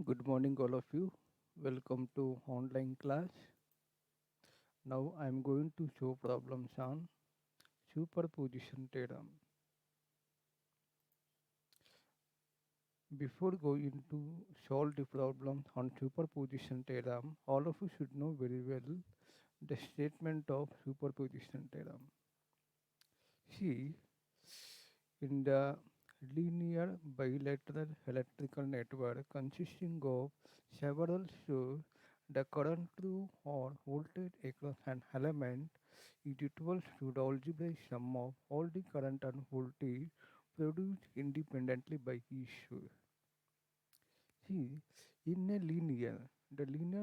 Good morning, all of you. Welcome to online class. Now I am going to show problems on superposition theorem. Before going to solve the problem on superposition theorem, all of you should know very well the statement of superposition theorem. See, in the linear bilateral electrical network consisting of several sources, the current through or voltage across an element is equal to the algebraic sum of all the current and voltage produced independently by each source. See, in the linear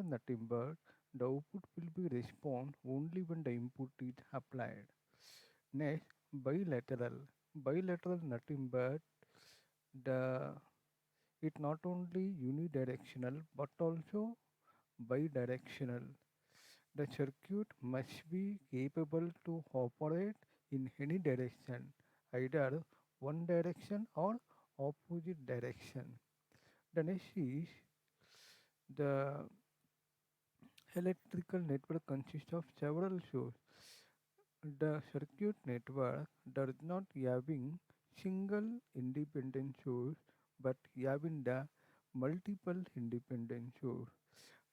nothing but the output will be respond only when the input is applied. Next, bilateral. Bilateral nothing but the it not only unidirectional but also bidirectional. The circuit must be capable to operate in any direction, either one direction or opposite direction. The next is the electrical network consists of several sources. The circuit network does not having single independent source but having the multiple independent source.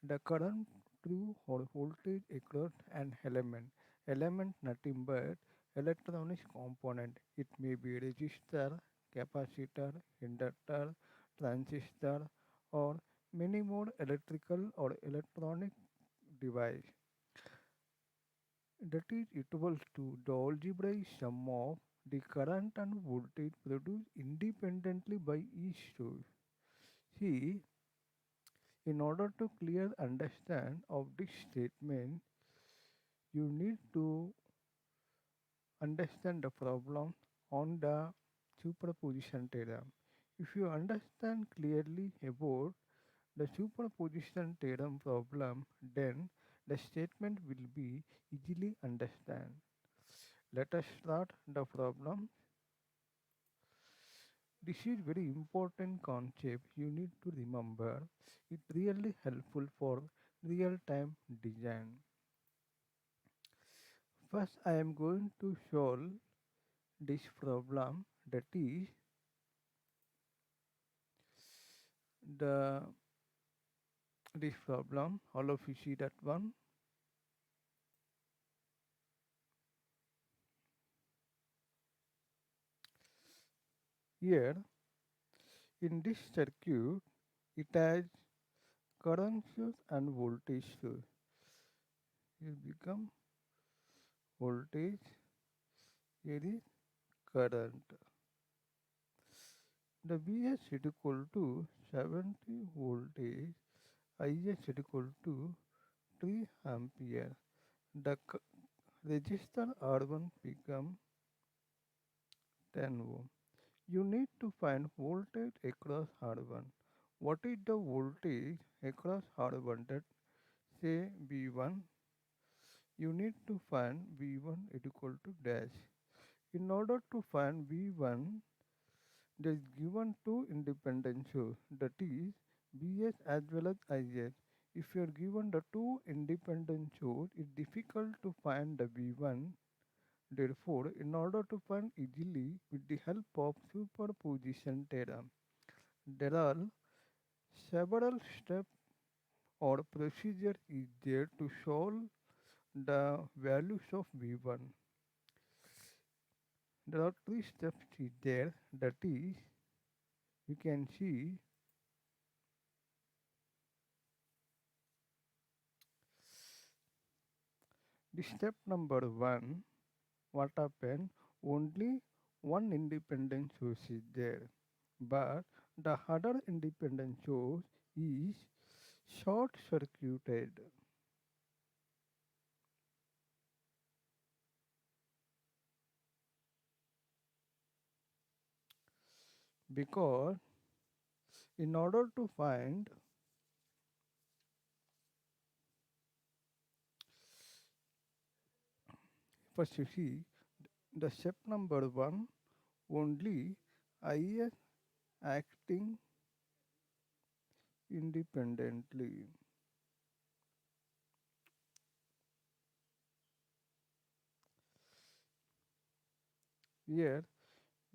The current through or voltage across an element. Element nothing but electronic component. It may be resistor, capacitor, inductor, transistor or many more electrical or electronic device that is equal to the algebraic sum of the current and voltage produced independently by each source. See, in order to clear understand of this statement, you need to understand the problem on the superposition theorem. If you understand clearly about the superposition theorem problem, then the statement will be easily understand. Let us start the problem. This is very important concept you need to remember. It really helpful for real time design. First, I am going to solve this problem, that is the this problem. All of you see that one. Here in this circuit, it has current source and voltage source. It become voltage, here is current. The Vs is equal to 70 voltage, Is is equal to 3 ampere. The resistor R1 become 10 ohm. You need to find voltage across R1. What is the voltage across R1? That say V1. You need to find V1 is equal to dash. In order to find V1, there is given two independent sources, that is Vs as well as Is. If you are given the two independent sources, it's difficult to find the V1. Therefore, in order to find easily with the help of superposition theorem, there are several steps or procedure is there to solve the values of V1. There are three steps is there, that is you can see the step number one. What happened? Only one independent source is there, but the other independent source is short circuited. Because in order to find first you see the step number one, only Is acting independently. Here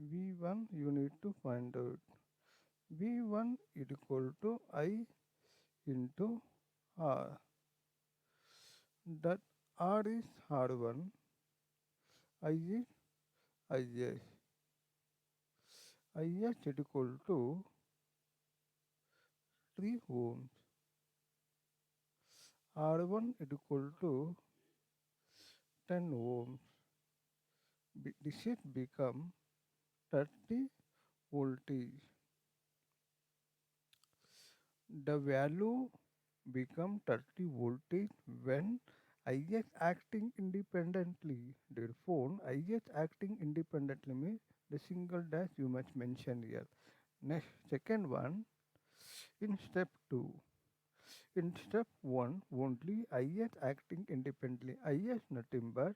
V1 you need to find out. V1 is equal to I into R. That R is R1, I is IS. IS is equal to 3 ohms. R1 is equal to 10 ohms. This is become 30 voltage. The value become 30 voltage when IS acting independently. Therefore, IS acting independently means the single dash you must mention here. Next, second one, in step 2. In step 1, only IS acting independently. IS nothing but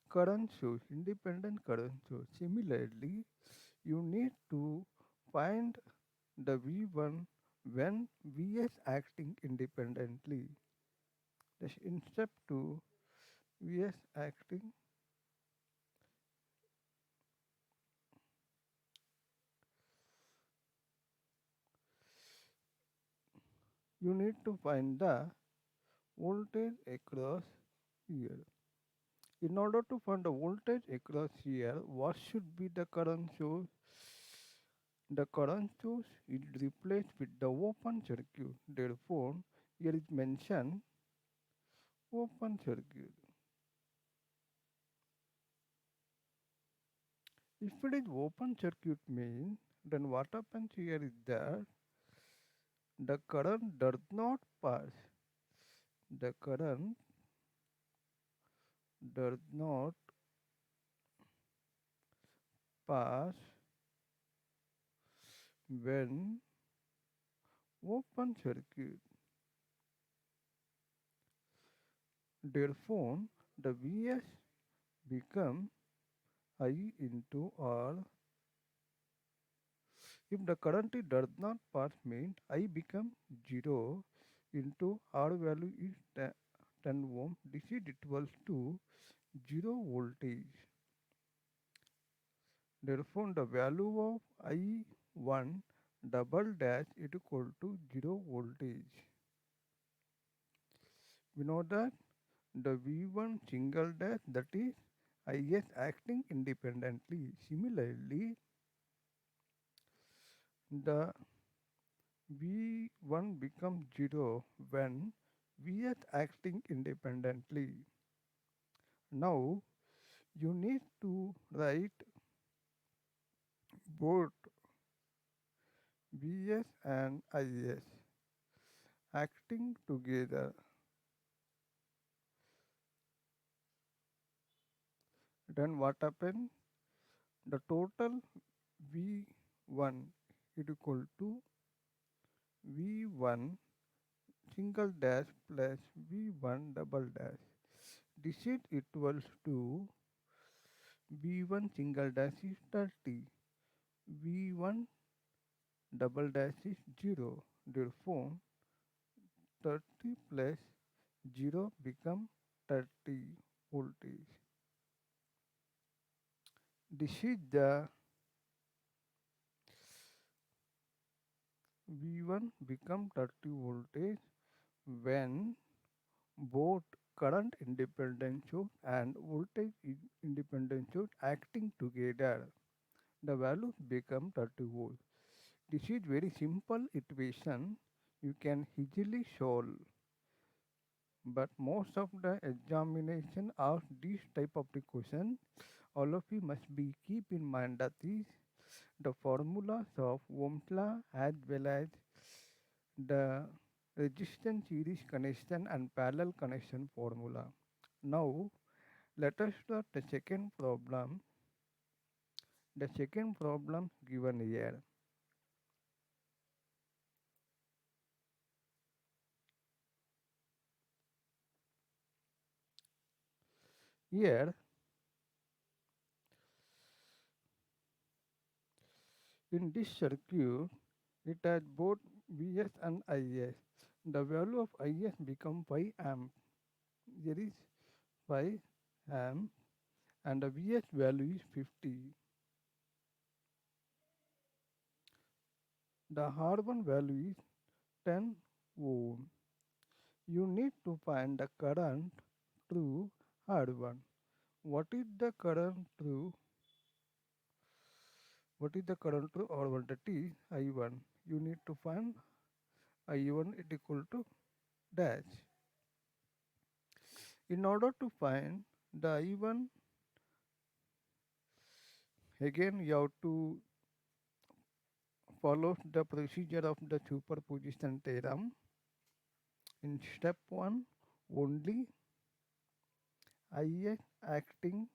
current source, independent current source. Similarly, you need to find the V1 when Vs acting independently. Thus in step 2, Vs acting, you need to find the voltage across here. In order to find the voltage across here, what should be the current source? The current source is replaced with the open circuit. Therefore, here is mentioned open circuit. If it is open circuit means, then what happens here is that the current does not pass. The current does not pass when open circuit. Therefore, the Vs become I into R. If the current does not pass means I become 0 into R value is 10 ohm. This is equals to 0 voltage. Therefore, the value of I1 double dash is equal to 0 voltage. We know that the V1 single dash, that is IS acting independently. Similarly, the V1 becomes 0 when Vs acting independently. Now you need to write both Vs and Is acting together. Then what happens? The total V1 is equal to V1 single dash plus V1 double dash. This is equals to V1 single dash is 30, V1 double dash is 0. Therefore, 30 plus 0 become 30 voltage. This is the V1 become 30 voltage when both current independent source and voltage independent source acting together. The values become 30 volts. This is very simple equation you can easily solve. But most of the examination ask this type of the question. All of you must be keep in mind that is the formulas of Ohm's law as well as the resistance series connection and parallel connection formula. Now let us start the second problem. The second problem given here. Here in this circuit It has both Vs and Is. The value of Is become 5 amp. There is 5 amp and the Vs value is 50. The R1 value is 10 ohm. You need to find the current through R1. What is the current through What is the current through R1? That is I1. You need to find I1 is equal to dash. In order to find the I1, again you have to follow the procedure of the superposition theorem. In step 1, only Is acting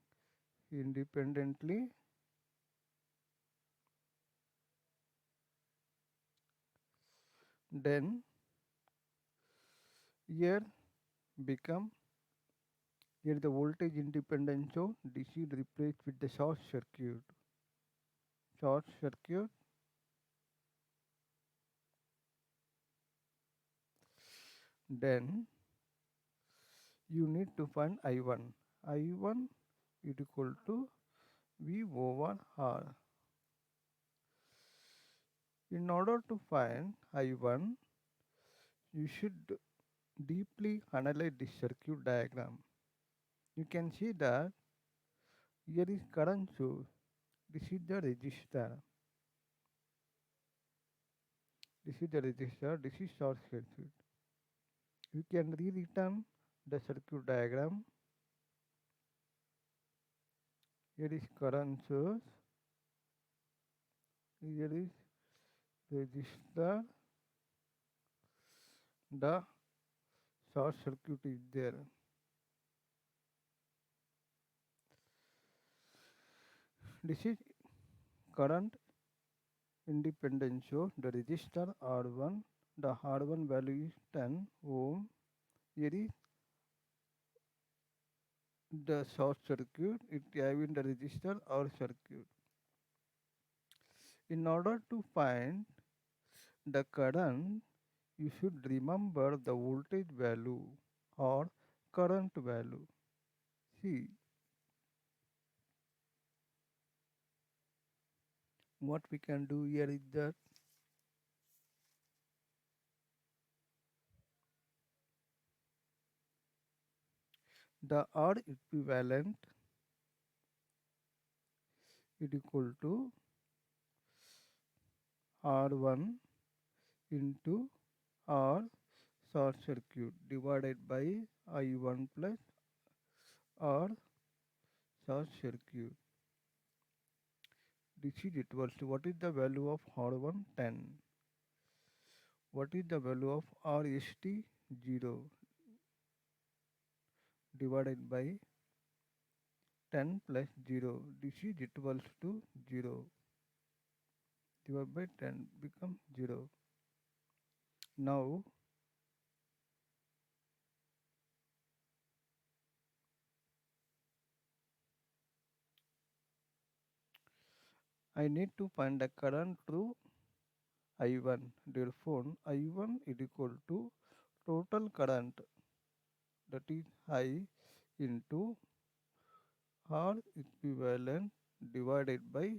independently, then here become here the voltage independent, so DC replaced with the short circuit. Short circuit, then you need to find I1. I1 is equal to V over R. In order to find I1, you should deeply analyze this circuit diagram. You can see that here is current source. This is the resistor. This is the resistor. This is short circuit. You can rewritten the circuit diagram. Here is current source. Here is resistor. The short circuit is there. This is current independent source. The resistor R1. The R1 value is 10 ohm. Here is the short circuit. It having the resistor or circuit. In order to find the current, you should remember the voltage value or current value. See, what we can do here is that the R equivalent is equal to R1 into R short circuit divided by I1 plus R short circuit. This is equals to what is the value of R1? 10. What is the value of RST? 0 divided by 10 plus 0. This is equals to 0 divided by 10 become 0. Now I need to find the current through I1. Therefore, I1 is equal to total current, that is I, into R equivalent divided by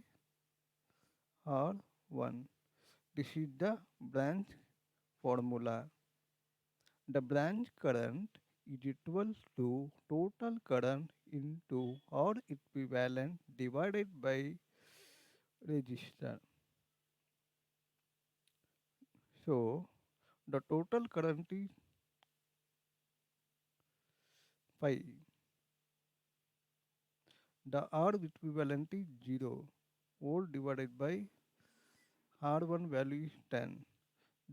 R1. This is the branch formula. The branch current is equal to total current into R equivalent divided by resistor. So the total current is 5. The R equivalent is 0. Volt divided by R1 value is 10.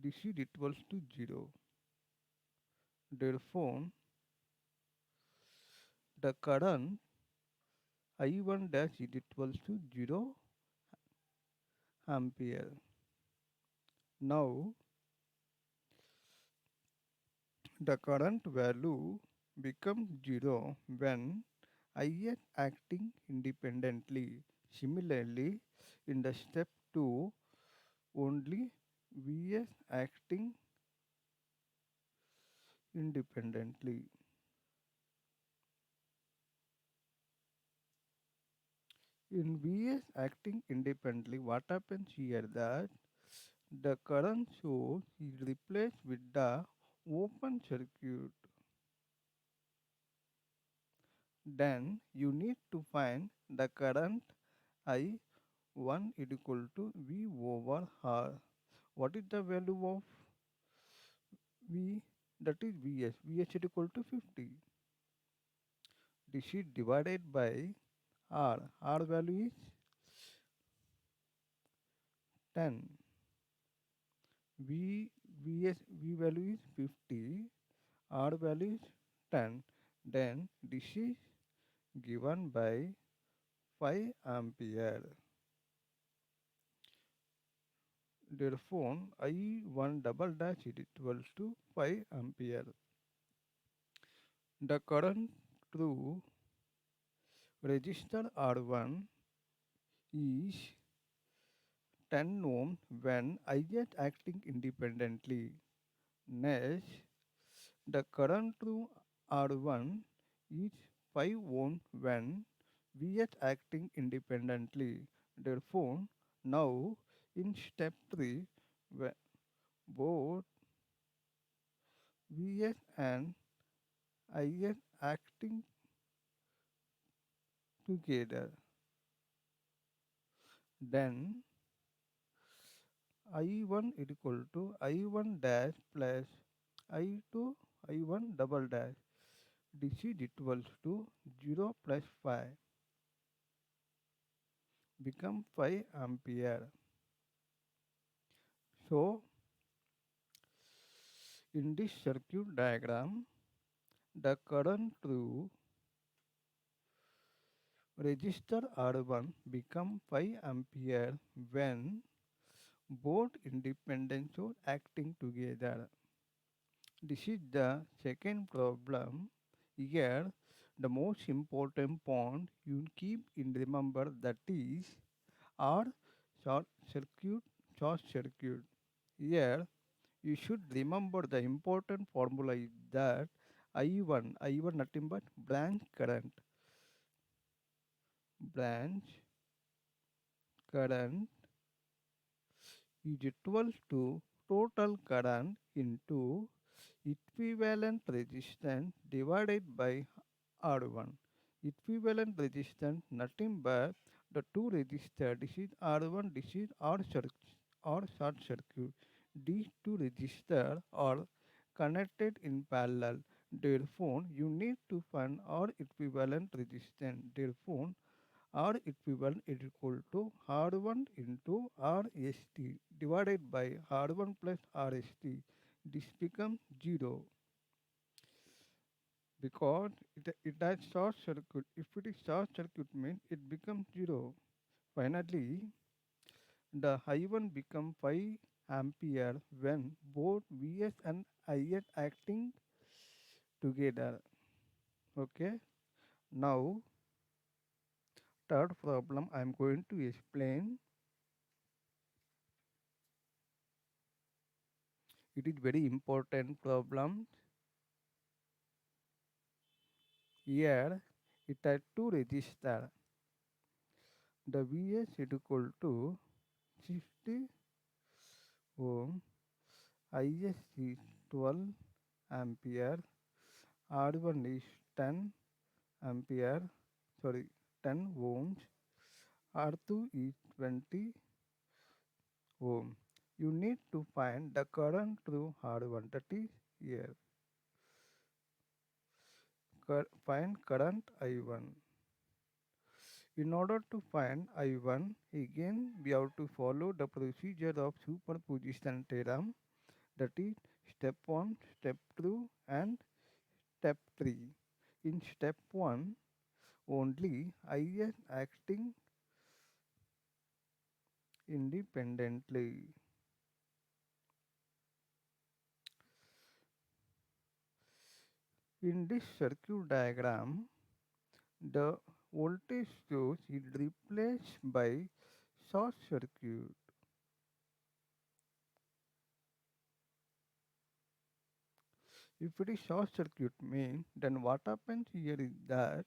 This is equals to 0. Therefore, the current I1 dash is equals to 0 ampere. Now, the current value becomes 0 when Is acting independently. Similarly, in the step 2, only Vs acting independently. In Vs acting independently, what happens here that the current source is replaced with the open circuit. Then you need to find the current I1 is equal to V over R. What is the value of V? That is Vs. Vs is equal to 50. This is divided by R. R value is 10. V value is 50. R value is 10. Then this is given by 5 ampere. Therefore, I1 double dash is equal to 5 ampere. The current through resistor R1 is 10 ohm when IS acting independently. Next, the current through R1 is 5 ohm when Vs acting independently. Therefore, now in step 3, both Vs and Is acting together, then I1 is equal to I1 dash plus I2 I1 double dash. This is equals to 0 plus 5 become 5 ampere. So in this circuit diagram, the current through resistor R1 become 5 ampere when both independent source acting together. This is the second problem. Here, the most important point you keep in remember that is R short circuit, short circuit. Here, you should remember the important formula is that I1 nothing but branch current, branch current is equal to total current into equivalent resistance divided by R1. Equivalent resistance nothing but the two resistors. This is R1, this is R short circuit. These two resistors are connected in parallel. Therefore, you need to find R equivalent resistance. Therefore, R equivalent is equal to R1 into RST divided by R1 plus RST. This becomes 0 because it has short circuit. If it is short circuit means it becomes 0. Finally, the I1 become 5 ampere when both Vs and Is acting together. Okay. Now, third problem I am going to explain. It is very important problem. Here it has two resistors. The Vs is equal to 60 ohm, Is is 12 ampere, R1 is 10 ampere, sorry 10 ohms, R2 is 20 ohm. You need to find the current through R1, that is here. Find current I1. In order to find I1, again we have to follow the procedure of superposition theorem, that is step 1, step 2 and step 3. In step 1, only Is acting independently. In this circuit diagram, the voltage source is replaced by short circuit. If it is short circuit mean, then what happens here is that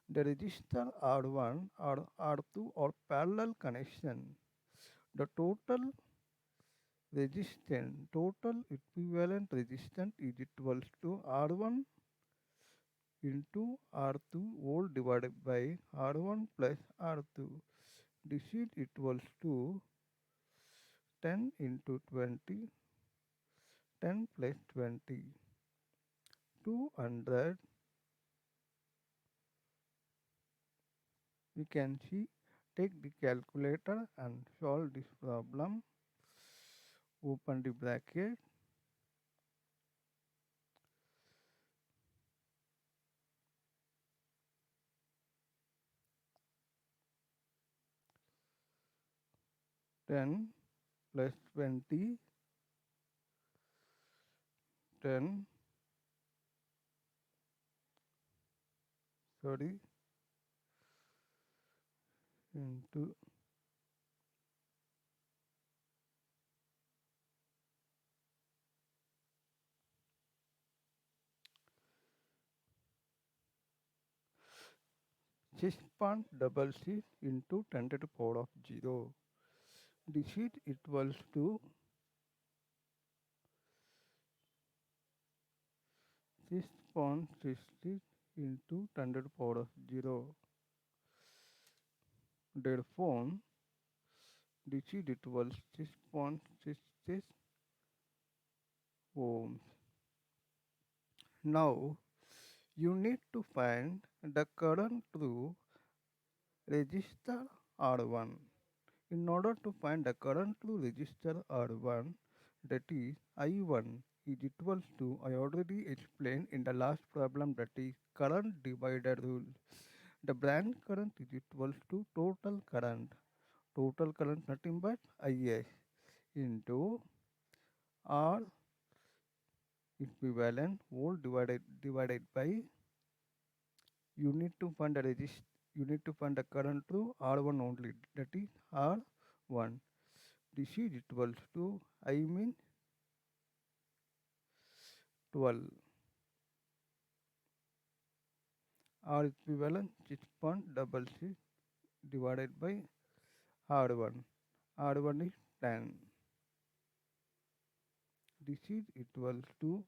the resistor R1 or R2 or parallel connection, the total equivalent resistance is equals to R1 into R2 whole divided by R1 plus R2. This is equals to 10 into 20, 10 plus 20, 200. We can see, take the calculator and solve this problem. Open the bracket. Ten plus 20, 10, sorry, into 6.66 into 10 to the power of 0. This is equals to 6.66 into 10 to the power of 0. Therefore, this is equals 6.66 ohms. Now, you need to find the current through resistor R1. In order to find the current through resistor R1, that is I1 is equals to, I already explained in the last problem, that is current divider rule. The branch current is equals to total current. Total current nothing but Is into R equivalent volt divided by, you need to find the you need to find the current through R1 only, that is R1. This is equals to, I mean 12. R equivalent 6.66 divided by R1. R1 is 10. This is equals to,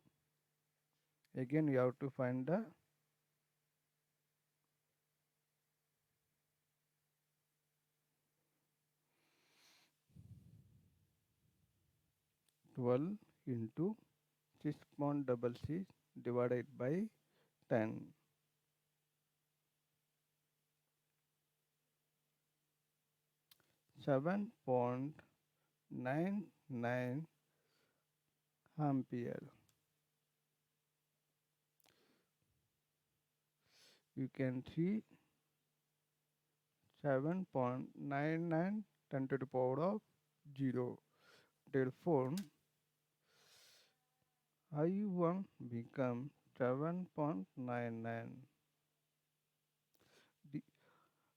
again we have to find the 12 into 6.66 divided by 10. 7.99 ampere. You can see 7.99 10 to the power of 0. Therefore, I1 becomes 7.99. The,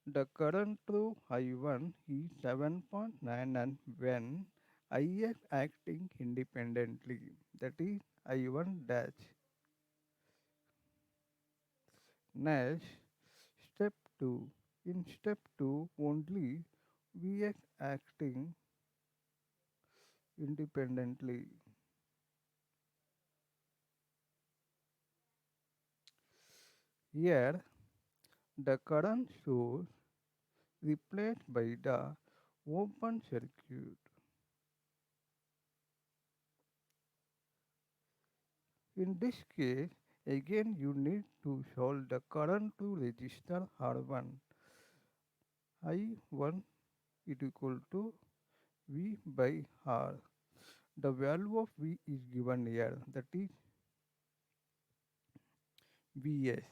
the current through I1 is 7.99 when Is acting independently, that is I1 dash. Next, step 2. In step 2 only Vx acting independently. Here the current source replaced by the open circuit. In this case, again you need to solve the current to resistor R1. I1 is equal to V by R. The value of V is given here, that is Vs.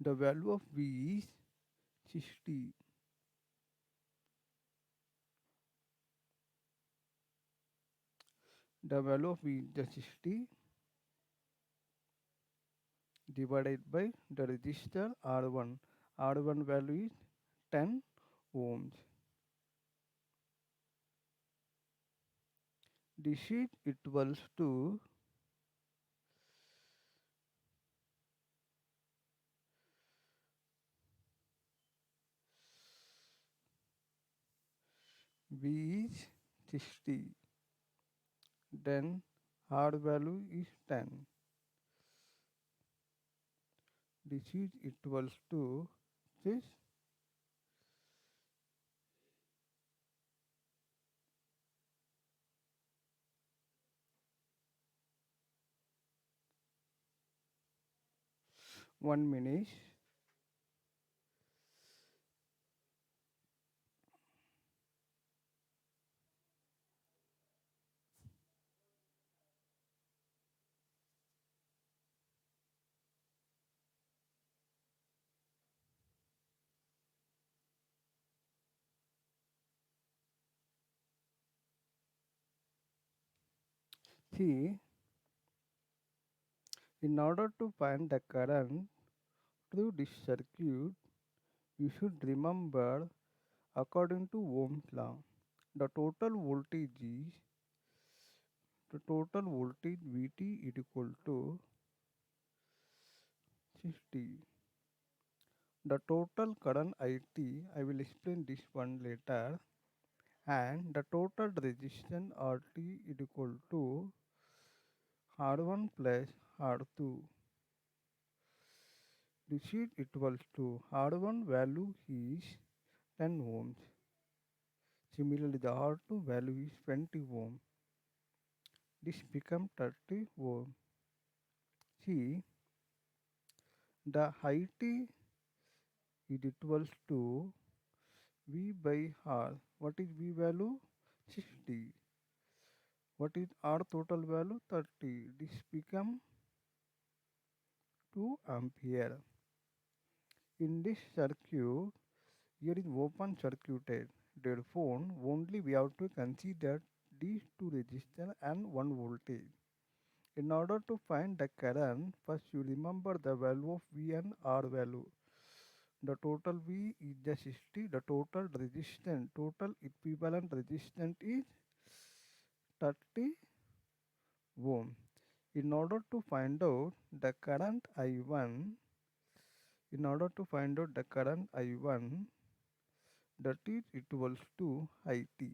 The value of V is 60. The value of V is the 60. divided by the resistor R1. R1 value is 10 ohms. This is equals to V is 60. Then R value is 10. This is equals to this 1 minute. See, in order to find the current through this circuit, you should remember according to Ohm's law, the total voltage is the total voltage Vt is equal to 60. The total current IT, I will explain this one later, and the total resistance RT is equal to R1 plus R2. This is equals to R1 value is 10 ohms. Similarly, the R2 value is 20 ohm. This becomes 30 ohm. See, the IT is equals to V by R. What is V value? 60. What is R total value? 30. This become 2 ampere. In this circuit, here is open circuited. Therefore, only we have to consider these two resistors and one voltage. In order to find the current, first you remember the value of V and R value. The total V is the 60, the total resistance, total equivalent resistance is 30 ohm. In order to find out the current I1, in order to find out the current I1, that is equals to IT.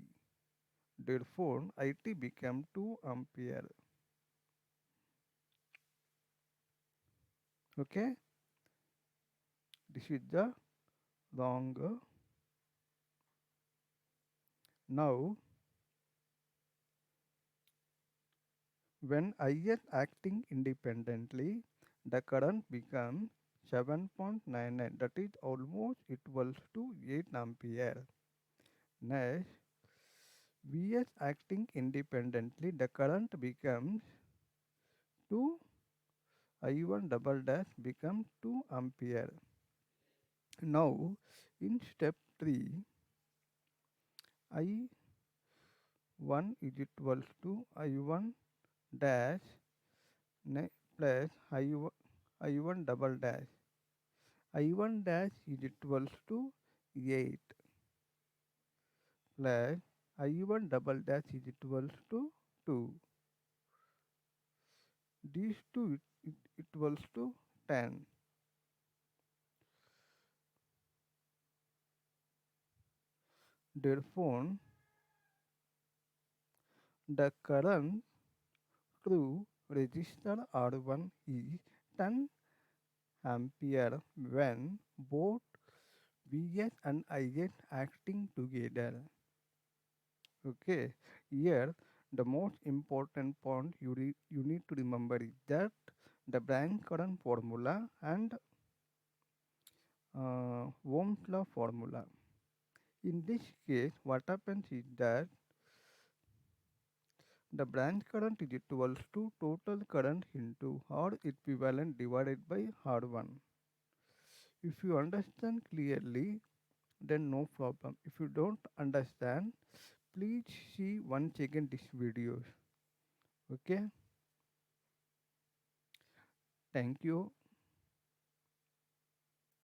Therefore, IT became 2 ampere. Okay, this is the wrong. Now, when IS acting independently, the current becomes 7.99, that is almost equals to 8 ampere. Next, Vs acting independently, the current becomes 2, I1 double dash becomes 2 ampere. Now, in step 3, I1 is equals to I1 dash plus I1 double dash. I1 dash is equals to 8 plus I1 double dash is equals to 2. These two equals to 10. Therefore, the current through resistor R1 is 10 ampere when both Vs and Is acting together. Okay, here the most important point you need to remember is that the branch current formula and Ohm's law formula. In this case, what happens is that the branch current is equals to total current into R equivalent divided by R1. If you understand clearly, then no problem. If you don't understand, please see once again this video. Okay, thank you.